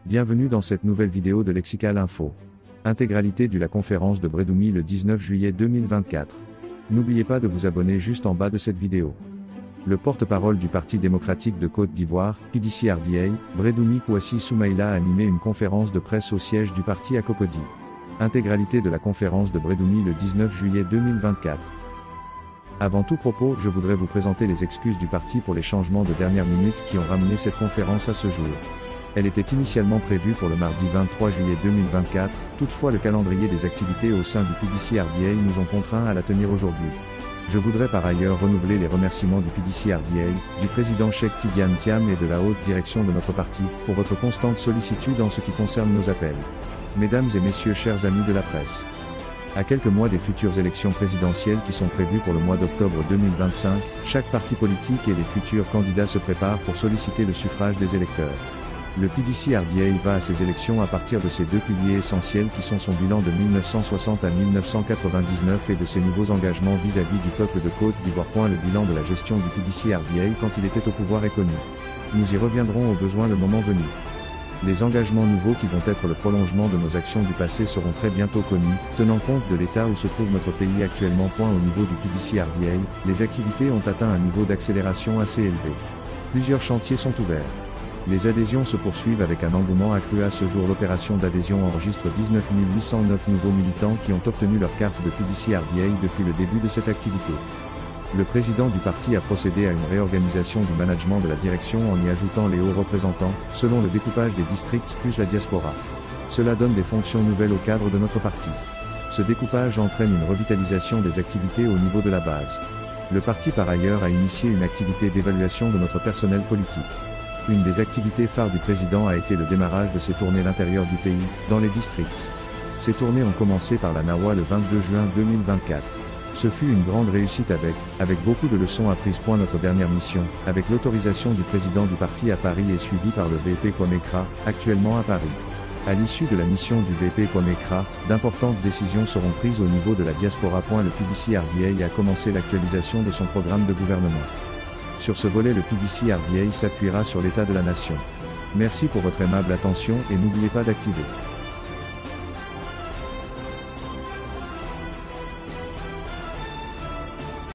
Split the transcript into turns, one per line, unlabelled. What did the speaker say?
Bienvenue dans cette nouvelle vidéo de Lexical Info. Intégralité de la conférence de Bredoumy le 19 juillet 2024. N'oubliez pas de vous abonner juste en bas de cette vidéo. Le porte-parole du Parti démocratique de Côte d'Ivoire, PDC-RDA, Bredoumy Kouassi Soumaïla a animé une conférence de presse au siège du parti à Cocody. Intégralité de la conférence de Bredoumy le 19 juillet 2024. Avant tout propos, je voudrais vous présenter les excuses du parti pour les changements de dernière minute qui ont ramené cette conférence à ce jour. Elle était initialement prévue pour le mardi 23 juillet 2024, toutefois le calendrier des activités au sein du PDC-RDA nous ont contraints à la tenir aujourd'hui. Je voudrais par ailleurs renouveler les remerciements du PDC-RDA, du président Cheikh Tidiane Thiam et de la haute direction de notre parti, pour votre constante sollicitude en ce qui concerne nos appels. Mesdames et messieurs, chers amis de la presse. À quelques mois des futures élections présidentielles qui sont prévues pour le mois d'octobre 2025, chaque parti politique et les futurs candidats se préparent pour solliciter le suffrage des électeurs. Le PDC-RDA va à ces élections à partir de ces deux piliers essentiels qui sont son bilan de 1960 à 1999 et de ses nouveaux engagements vis-à-vis du peuple de Côte d'Ivoire. Le bilan de la gestion du PDC-RDA quand il était au pouvoir est connu. Nous y reviendrons au besoin le moment venu. Les engagements nouveaux qui vont être le prolongement de nos actions du passé seront très bientôt connus, tenant compte de l'état où se trouve notre pays actuellement. Au niveau du PDC-RDA, les activités ont atteint un niveau d'accélération assez élevé. Plusieurs chantiers sont ouverts. Les adhésions se poursuivent avec un engouement accru. À ce jour, l'opération d'adhésion enregistre 19 809 nouveaux militants qui ont obtenu leur carte de PDC-RDA depuis le début de cette activité. Le président du parti a procédé à une réorganisation du management de la direction en y ajoutant les hauts représentants, selon le découpage des districts plus la diaspora. Cela donne des fonctions nouvelles au cadre de notre parti. Ce découpage entraîne une revitalisation des activités au niveau de la base. Le parti par ailleurs a initié une activité d'évaluation de notre personnel politique. Une des activités phares du président a été le démarrage de ses tournées à l'intérieur du pays, dans les districts. Ces tournées ont commencé par la Nawa le 22 juin 2024. Ce fut une grande réussite avec beaucoup de leçons apprises. Notre dernière mission, avec l'autorisation du président du parti à Paris est suivie par le VP Kwame Kra, actuellement à Paris. À l'issue de la mission du VP Kwame Kra, d'importantes décisions seront prises au niveau de la diaspora. Le PDC-RDA a commencé l'actualisation de son programme de gouvernement. Sur ce volet, le PDC-RDA s'appuiera sur l'état de la nation. Merci pour votre aimable attention et n'oubliez pas d'activer